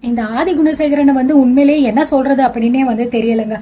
இந்த ஆதி குணசேகரனை வந்து உண்மையிலேயே என்ன சொல்றது அப்படின்னே வந்து தெரியலங்க.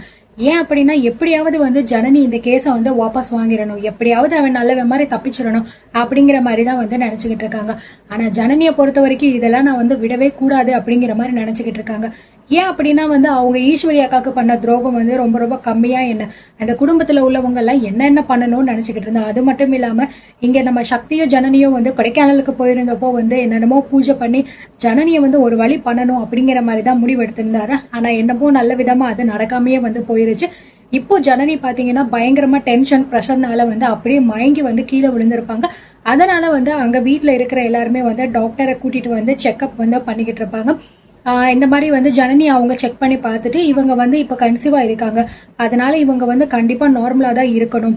ஏன் அப்படின்னா எப்படியாவது வந்து ஜனனி இந்த கேஸை வந்து வாபஸ் வாங்கிடணும், எப்படியாவது அவன் நல்லவன் மாதிரி தப்பிச்சிடணும் அப்படிங்கிற மாதிரி தான் வந்து நினைச்சுக்கிட்டு இருக்காங்க. ஆனா ஜனனியை பொறுத்த வரைக்கும் இதெல்லாம் நான் வந்து விடவே கூடாது அப்படிங்கிற மாதிரி நினைச்சுக்கிட்டு இருக்காங்க. ஏன் அப்படின்னா வந்து அவங்க ஈஸ்வரி அக்காக்கு பண்ண துரோகம் வந்து ரொம்ப ரொம்ப கம்மியா என்ன அந்த குடும்பத்துல உள்ளவங்க எல்லாம் என்ன பண்ணணும்னு நினைச்சுக்கிட்டு இருந்தா. அது மட்டும் இல்லாம இங்க நம்ம சக்தியோ ஜனனியோ வந்து கொடைக்கானலுக்கு போயிருந்தப்போ வந்து என்னென்னமோ பூஜை பண்ணி ஜனனியை வந்து ஒரு வழி பண்ணணும் அப்படிங்கிற மாதிரி தான் முடிவெடுத்திருந்தாரு. ஆனா என்னமோ நல்ல விதமா அது நடக்காமையே வந்து போயிருச்சு. இப்போ ஜனனி பாத்தீங்கன்னா பயங்கரமா டென்ஷன் ப்ரெஷர்னால வந்து அப்படியே மயங்கி வந்து கீழே விழுந்திருப்பாங்க. அதனால வந்து அங்க வீட்டுல இருக்கிற எல்லாருமே வந்து டாக்டரை கூட்டிட்டு வந்து செக்அப் வந்து பண்ணிக்கிட்டு இருப்பாங்க. இந்த மாதிரி வந்து ஜனனி அவங்க செக் பண்ணி பார்த்துட்டு இவங்க வந்து இப்போ கன்சீவா இருக்காங்க, அதனால இவங்க வந்து கண்டிப்பா நார்மலா தான் இருக்கணும்,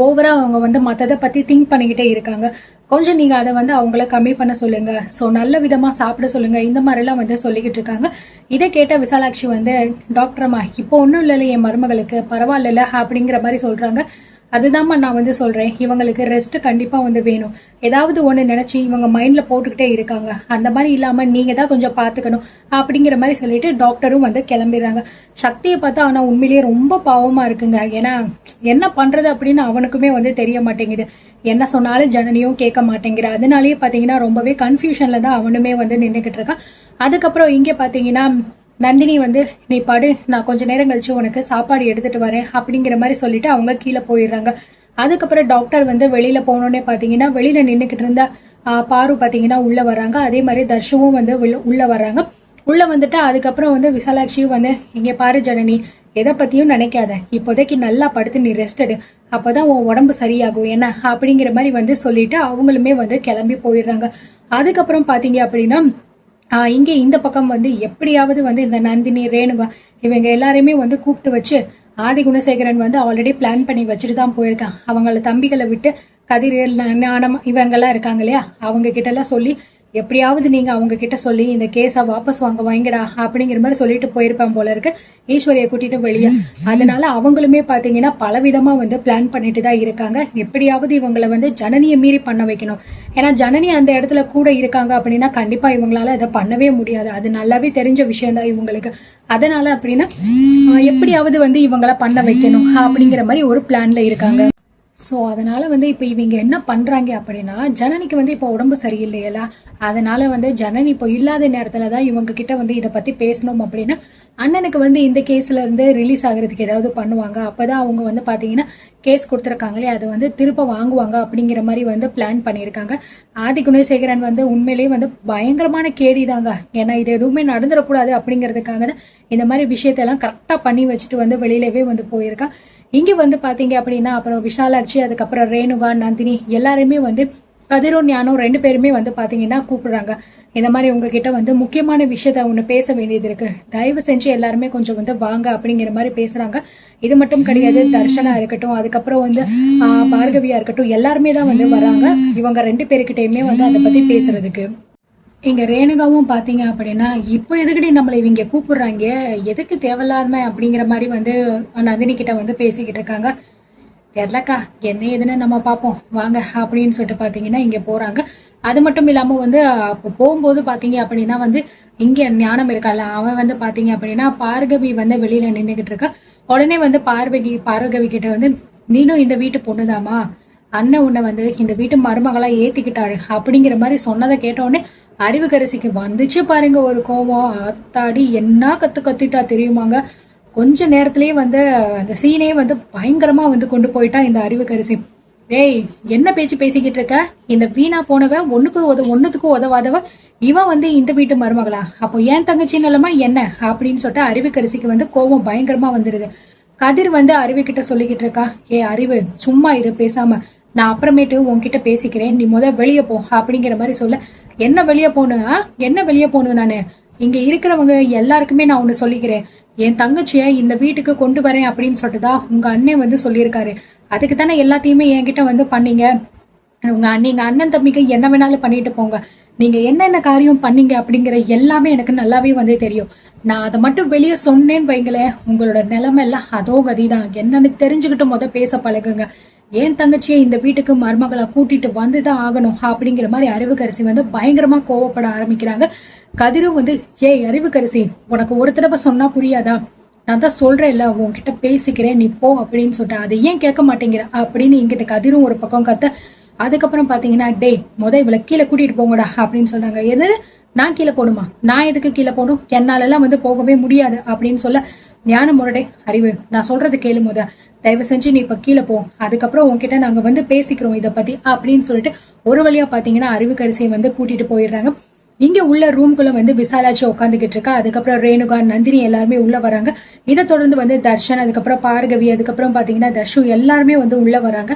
ஓவரா அவங்க வந்து மற்றதை பத்தி திங்க் பண்ணிக்கிட்டே இருக்காங்க, கொஞ்சம் நீங்க அதை வந்து அவங்கள கம்மி பண்ண சொல்லுங்க, ஸோ நல்ல விதமா சாப்பிட சொல்லுங்க, இந்த மாதிரிலாம் வந்து சொல்லிக்கிட்டு இருக்காங்க. இதை கேட்ட விசாலாட்சி வந்து டாக்டரம்மா இப்போ ஒன்றும் இல்லைல்ல என் மருமகளுக்கு பரவாயில்ல அப்படிங்கிற மாதிரி சொல்றாங்க. அதுதான்மா நான் வந்து சொல்றேன், இவங்களுக்கு ரெஸ்ட் கண்டிப்பா வந்து வேணும், ஏதாவது ஒண்ணு நினைச்சு இவங்க மைண்ட்ல போட்டுக்கிட்டே இருக்காங்க, அந்த மாதிரி இல்லாம நீங்க தான் கொஞ்சம் பாத்துக்கணும் அப்படிங்கிற மாதிரி சொல்லிட்டு டாக்டரும் வந்து கிளம்பிடுறாங்க. சக்தியை பார்த்தா ஆனா உண்மையிலேயே ரொம்ப பாவமா இருக்குங்க. ஏன்னா என்ன பண்றது அப்படின்னு அவனுக்குமே வந்து தெரிய மாட்டேங்குது, என்ன சொன்னாலும் ஜனனியும் கேட்க மாட்டேங்கிற, அதனாலயே பாத்தீங்கன்னா ரொம்பவே கன்ஃபியூஷன்ல தான் அவனுமே வந்து நின்றுகிட்டு இருக்கான். அதுக்கப்புறம் இங்க பாத்தீங்கன்னா நந்தினி வந்து நீ படு, நான் கொஞ்ச நேரம் கழிச்சு உனக்கு சாப்பாடு எடுத்துட்டு வரேன் அப்படிங்கிற மாதிரி சொல்லிட்டு அவங்க கீழே போயிடுறாங்க. அதுக்கப்புறம் டாக்டர் வந்து வெளியில போனோடனே பாத்தீங்கன்னா வெளியில நின்றுகிட்டு இருந்தா பாரு பாத்தீங்கன்னா உள்ள வர்றாங்க. அதே மாதிரி தர்ஷவும் வந்து உள்ள வர்றாங்க. உள்ள வந்துட்டு அதுக்கப்புறம் வந்து விசாலாட்சியும் வந்து இங்க பாரு ஜனனி, எதை பத்தியும் நினைக்காத, இப்போதைக்கு நல்லா படுத்து நீ ரெஸ்ட் எடு, அப்பதான் உன் உடம்பு சரியாகும் என்ன அப்படிங்கிற மாதிரி வந்து சொல்லிட்டு அவங்களுமே வந்து கிளம்பி போயிடுறாங்க. அதுக்கப்புறம் பாத்தீங்க அப்படின்னா இங்கே இந்த பக்கம் வந்து எப்படியாவது வந்து இந்த நந்தினி ரேணுகா இவங்க எல்லாரையுமே வந்து கூப்பிட்டு வச்சு ஆதி குணசேகரன் வந்து ஆல்ரெடி பிளான் பண்ணி வச்சுட்டு தான் போயிருக்கான். அவங்கள தம்பிகளை விட்டு கதிர் ஞானம் இவங்கெல்லாம் இருக்காங்க இல்லையா, அவங்க கிட்ட எல்லாம் சொல்லி எப்படியாவது நீங்க அவங்க கிட்ட சொல்லி இந்த கேஸை வாபஸ் வாங்க வாங்கடா அப்படிங்கிற மாதிரி சொல்லிட்டு போயிருப்பான் போல இருக்கு ஈஸ்வரியை கூட்டிட்டு வெளியே. அதனால அவங்களுமே பாத்தீங்கன்னா பலவிதமா வந்து பிளான் பண்ணிட்டு தான் இருக்காங்க, எப்படியாவது இவங்களை வந்து ஜனனியை மீறி பண்ண வைக்கணும். ஏன்னா ஜனனி அந்த இடத்துல கூட இருக்காங்க அப்படின்னா கண்டிப்பா இவங்களால அதை பண்ணவே முடியாது, அது நல்லாவே தெரிஞ்ச விஷயம் தான் இவங்களுக்கு. அதனால அப்படின்னா எப்படியாவது வந்து இவங்களை பண்ண வைக்கணும் அப்படிங்கிற மாதிரி ஒரு பிளான்ல இருக்காங்க. ஸோ அதனால வந்து இப்போ இவங்க என்ன பண்றாங்க அப்படின்னா ஜனனிக்கு வந்து இப்போ உடம்பு சரியில்லையல, அதனால வந்து ஜனனி இப்போ இல்லாத நேரத்துல தான் இவங்க கிட்ட வந்து இதை பத்தி பேசணும் அப்படின்னா அண்ணனுக்கு வந்து இந்த கேஸ்ல இருந்து ரிலீஸ் ஆகுறதுக்கு ஏதாவது பண்ணுவாங்க, அப்பதான் அவங்க வந்து பாத்தீங்கன்னா கேஸ் கொடுத்துருக்காங்களே அதை வந்து திருப்ப வாங்குவாங்க அப்படிங்கிற மாதிரி வந்து பிளான் பண்ணியிருக்காங்க. ஆதி குணசேகரன் வந்து உண்மையிலேயே வந்து பயங்கரமான கேடிதாங்க. ஏன்னா இது எதுவுமே நடந்துடக்கூடாது அப்படிங்கிறதுக்காக இந்த மாதிரி விஷயத்தெல்லாம் கரெக்டா பண்ணி வச்சுட்டு வந்து வெளியிலவே வந்து போயிருக்கான். இங்க வந்து பாத்தீங்க அப்படின்னா அப்புறம் விஷாலாட்சி அதுக்கப்புறம் ரேணுகா நந்தினி எல்லாருமே வந்து கதிரும் ஞானம் 2 பேருமே வந்து பாத்தீங்கன்னா கூப்பிடுறாங்க. இந்த மாதிரி உங்ககிட்ட வந்து முக்கியமான விஷயத்த ஒண்ணு பேச வேண்டியது இருக்கு, தயவு செஞ்சு எல்லாருமே கொஞ்சம் வந்து வாங்க அப்படிங்கிற மாதிரி பேசுறாங்க. இது மட்டும் கிடையாது, தர்ஷனா இருக்கட்டும் அதுக்கப்புறம் வந்து பார்கவியா இருக்கட்டும் எல்லாருமே தான் வந்து வராங்க இவங்க 2 பேருக்கிட்டையுமே வந்து அதை பத்தி பேசுறதுக்கு. இங்க ரேணுகாவும் பாத்தீங்க அப்படின்னா இப்போ எதுக்கடி நம்மளை இவங்க கூப்பிடுறாங்க, எதுக்கு தேவையில்லாம அப்படிங்கிற மாதிரி வந்து நந்தினி கிட்ட வந்து பேசிக்கிட்டு இருக்காங்க. தெரியலக்கா என்ன ஏதுன்னு நம்ம பார்ப்போம் வாங்க அப்படின்னு சொல்லிட்டு பாத்தீங்கன்னா இங்க போறாங்க. அது மட்டும் இல்லாம வந்து அப்போ போகும்போது பாத்தீங்க அப்படின்னா வந்து இங்க ஞானம் இருக்கால அவன் வந்து பாத்தீங்க அப்படின்னா பார்கவி வந்து வெளியில நின்றுகிட்டு இருக்கா. உடனே வந்து பார்கவி கிட்ட வந்து நீனும் இந்த வீட்டு பொண்ணுதாமா, அண்ணன் உன்னை வந்து இந்த வீட்டு மருமகளா ஏத்திக்கிட்டாரு அப்படிங்கிற மாதிரி சொன்னதை கேட்ட உடனே அறிவுக்கரசிக்கு வந்துச்சு பாருங்க ஒரு கோவம். ஆத்தாடி என்ன கத்திட்டா தெரியுமாங்க, கொஞ்ச நேரத்திலேயே வந்து அந்த சீனே வந்து பயங்கரமா வந்து கொண்டு போயிட்டா இந்த அறிவுக்கரசி. ஏய் என்ன பேச்சு பேசிக்கிட்டு இருக்க, இந்த வீணா போனவ ஒண்ணுத்துக்கும் உதவாதவ இவன் வந்து இந்த வீட்டு மருமகளா, அப்போ ஏன் தங்கச்சி நிலைமை என்ன அப்படின்னு சொல்லிட்டு அறிவுக்கரசிக்கு வந்து கோவம் பயங்கரமா வந்துருது. கதிர் வந்து அறிவு கிட்ட சொல்லிக்கிட்டு இருக்கா, ஏ அறிவு சும்மா இரு பேசாம, நான் அப்புறமேட்டு உன்கிட்ட பேசிக்கிறேன், நீ வெளியே போ அப்படிங்கிற மாதிரி சொல்ல. என்ன வெளியே போகணும் நானு, இங்க இருக்கிறவங்க எல்லாருக்குமே நான் ஒண்ணு சொல்லிக்கிறேன், என் தங்கச்சிய இந்த வீட்டுக்கு கொண்டு வரேன் அப்படின்னு சொல்லிட்டுதான் உங்க அண்ணன் வந்து சொல்லியிருக்காரு, அதுக்கு தானே எல்லாத்தையுமே என்கிட்ட வந்து பண்ணீங்க, நீங்க அண்ணன் தம்பிக்கு என்ன வேணாலும் பண்ணிட்டு போங்க, நீங்க என்னென்ன காரியம் பண்ணீங்க அப்படிங்கிற எல்லாமே எனக்கு நல்லாவே வந்து தெரியும், நான் அதை மட்டும் வெளியே சொன்னேன்னு வைங்களேன் உங்களோட நிலைமை எல்லாம் அதோ கதிதான், என்னன்னு தெரிஞ்சுக்கிட்டு பேச பழகுங்க, ஏன் தங்கச்சியை இந்த வீட்டுக்கு மருமகளை கூட்டிட்டு வந்துதான் ஆகணும் அப்படிங்கிற மாதிரி அறிவுக்கரசி வந்து பயங்கரமா கோவப்பட ஆரம்பிக்கிறாங்க. கதிரும் வந்து ஏய் அறிவுக்கரசி, உனக்கு ஒரு தடவை சொன்னா புரியாதா? நான் தான் சொல்றேன்ல உன்கிட்ட பேசிக்கிறேன் நீ போ அப்படின்னு சொல்லிட்டு அதை ஏன் கேட்க மாட்டேங்கிற அப்படின்னு என்கிட்ட கதிரும் ஒரு பக்கம் கத்த. அதுக்கப்புறம் பாத்தீங்கன்னா டேய் இவளை கீழே கூட்டிட்டு போங்கடா அப்படின்னு சொல்றாங்க. எது நான் கீழே போகணுமா? நான் எதுக்கு கீழே போகணும்? என்னால எல்லாம் வந்து போகவே முடியாது அப்படின்னு சொல்ல ஞானம் முரடே அறிவு நான் சொல்றது கேளு முத, தயவு செஞ்சு நீ இப்ப கீழே போ, அதுக்கப்புறம் உன்கிட்ட நாங்க வந்து பேசிக்கிறோம் இதை பத்தி அப்படின்னு சொல்லிட்டு ஒரு வழியா பாத்தீங்கன்னா அறிவுக்கரசியை வந்து கூட்டிட்டு போயிடுறாங்க. இங்க உள்ள ரூம்குள்ள வந்து விசாலாட்சி உட்காந்துக்கிட்டு இருக்கா. அதுக்கப்புறம் ரேணுகா நந்தினி எல்லாருமே உள்ள வராங்க. இதை தொடர்ந்து வந்து தர்ஷன், அதுக்கப்புறம் பார்கவி, அதுக்கப்புறம் பாத்தீங்கன்னா தர்ஷு எல்லாருமே வந்து உள்ள வராங்க.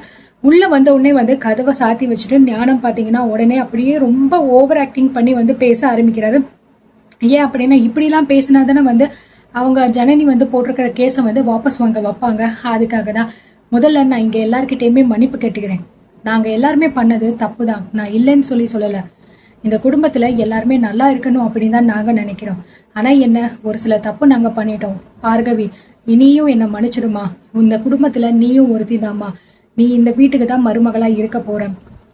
உள்ள வந்த உடனே வந்து கதவை சாத்தி வச்சுட்டு ஞானம் பாத்தீங்கன்னா உடனே அப்படியே ரொம்ப ஓவர் ஆக்டிங் பண்ணி வந்து பேச ஆரம்பிக்கிறாரு. ஏன் அப்படின்னா இப்படி எல்லாம் பேசினா தானே வந்து அவங்க ஜனனி வந்து போட்டிருக்கிற கேஸை வந்து வாபஸ் வாங்க வைப்பாங்க. அதுக்காக தான் முதல்ல நான் இங்க எல்லார்கிட்டயுமே மன்னிப்பு கேட்டுக்கிறேன். நாங்க எல்லாருமே பண்ணது தப்பு தான், நான் இல்லைன்னு சொல்லல. இந்த குடும்பத்துல எல்லாருமே நல்லா இருக்கணும் அப்படின்னு தான் நாங்க நினைக்கிறோம். ஆனா என்ன ஒரு சில தப்பு நாங்க பண்ணிட்டோம். பார்கவி இனியும் என்ன மன்னிச்சிடுமா? இந்த குடும்பத்துல நீயும் ஒருத்திதாம்மா. நீ இந்த வீட்டுக்கு தான் மருமகளா இருக்க போற.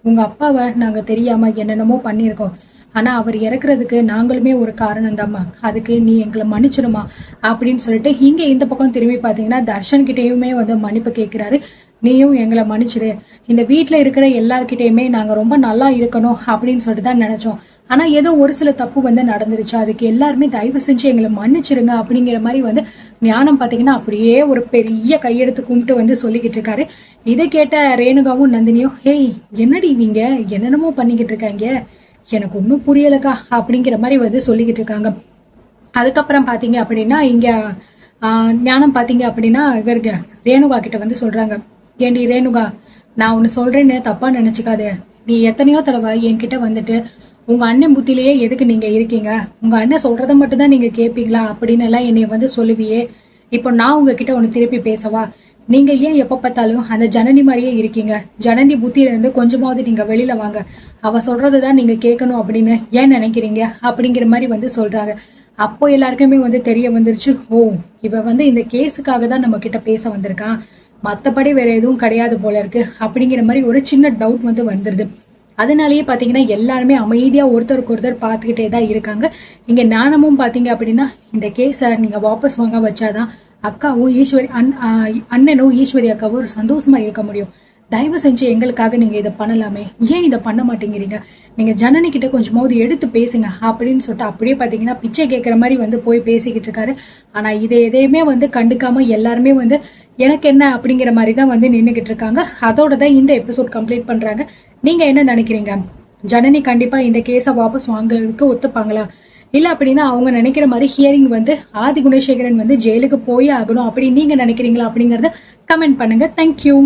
உங்க அப்பாவை நாங்க தெரியாம என்னென்னமோ பண்ணிருக்கோம். ஆனா அவர் இறக்குறதுக்கு நாங்களுமே ஒரு காரணம் தாம்மா. அதுக்கு நீ எங்களை மன்னிச்சிடுமா அப்படின்னு சொல்லிட்டு இங்க இந்த பக்கம் திரும்பி பாத்தீங்கன்னா தர்ஷன் கிட்டயுமே வந்து மன்னிப்பு கேட்கிறாரு. நீயும் எங்களை மன்னிச்சிடு. இந்த வீட்டுல இருக்கிற எல்லார்கிட்டயுமே நாங்க ரொம்ப நல்லா இருக்கணும் அப்படின்னு சொல்லிட்டு தான் நினைச்சோம். ஆனா ஏதோ ஒரு சில தப்பு வந்து நடந்துருச்சு. அதுக்கு எல்லாருமே தயவு செஞ்சு எங்களை மன்னிச்சிருங்க அப்படிங்கிற மாதிரி வந்து ஞானம் பாத்தீங்கன்னா அப்படியே ஒரு பெரிய கையெடுத்து கும்பிட்டு வந்து சொல்லிக்கிட்டு இருக்காரு. இதை கேட்ட ரேணுகாவும் நந்தினியும் ஹேய் என்னடி இவங்க என்னென்னமோ பண்ணிக்கிட்டு இருக்காங்க, எனக்கு ஒன்னும் புரியலக்கா அப்படிங்கிற மாதிரி வந்து சொல்லிக்கிட்டு இருக்காங்க. அதுக்கப்புறம் பாத்தீங்க அப்படின்னா இங்க ஞானம் பாத்தீங்க அப்படின்னா இவருக்கு ரேணுகா கிட்ட வந்து சொல்றாங்க, ஏண்டி ரேணுகா நான் ஒன்னு சொல்றேன்னு தப்பா நினைச்சுக்காது. நீ எத்தனையோ தடவை என்கிட்ட வந்துட்டு உங்க அண்ணன் புத்திலேயே எதுக்கு நீங்க இருக்கீங்க, உங்க அண்ணன் சொல்றத மட்டும் தான் நீங்க கேட்பீங்களா அப்படின்னு எல்லாம் என்னைய வந்து சொல்லுவியே. இப்போ நான் உங்ககிட்ட ஒன்னு திருப்பி பேசவா? நீங்க ஏன் எப்ப பார்த்தாலும் அந்த ஜனனி மாதிரியே இருக்கீங்க? ஜனனி புத்தியில இருந்து கொஞ்சமாவது நீங்க வெளியில வாங்க. அவ சொல்றதுதான் நீங்க கேட்கணும் அப்படின்னு ஏன் நினைக்கிறீங்க அப்படிங்கிற மாதிரி வந்து சொல்றாங்க. அப்போ எல்லாருக்குமே வந்து தெரிய வந்துருச்சு, ஓ இவ வந்து இந்த கேஸுக்காக தான் நம்ம கிட்ட பேச வந்திருக்கான், மத்தபடி வேற எதுவும் கிடையாது போல இருக்கு அப்படிங்கிற மாதிரி ஒரு சின்ன டவுட் வந்து வந்துருது. அதனாலயே பாத்தீங்கன்னா எல்லாருமே அமைதியா ஒருத்தருக்கு ஒருத்தர் பாத்துக்கிட்டே தான் இருக்காங்க. இங்க ஞானமும் பாத்தீங்க அப்படின்னா இந்த கேஸ நீங்க வாபஸ் வாங்க வச்சாதான் அக்காவும் ஈஸ்வரி அண்ணனும் ஈஸ்வரி அக்காவும் சந்தோஷமா இருக்க முடியும். தயவு செஞ்சு எங்களுக்காக நீங்க இதை பண்ணலாமே, ஏன் இதை பண்ண மாட்டேங்கிறீங்க? நீங்க ஜனனி கிட்ட கொஞ்சமாவது எடுத்து பேசுங்க அப்படின்னு சொல்லிட்டு அப்படியே பாத்தீங்கன்னா பிச்சை கேட்கற மாதிரி வந்து போய் பேசிக்கிட்டு இருக்காரு. ஆனா இதை எதையுமே வந்து கண்டுக்காம எல்லாருமே வந்து எனக்கு என்ன அப்படிங்கிற மாதிரி தான் வந்து நின்னுகிட்டு இருக்காங்க. அதோட தான் இந்த எபிசோட் கம்ப்ளீட் பண்றாங்க. நீங்க என்ன நினைக்கிறீங்க? ஜனனி கண்டிப்பா இந்த கேஸை வாபஸ் வாங்குறதுக்கு ஒத்துப்பாங்களா? இல்ல அப்படின்னா அவங்க நினைக்கிற மாதிரி ஹியரிங் வந்து ஆதி குணசேகரன் வந்து ஜெயிலுக்கு போயே ஆகணும் அப்படின்னு நீங்க நினைக்கிறீங்களா அப்படிங்கறத கமெண்ட் பண்ணுங்க. தேங்க்யூ.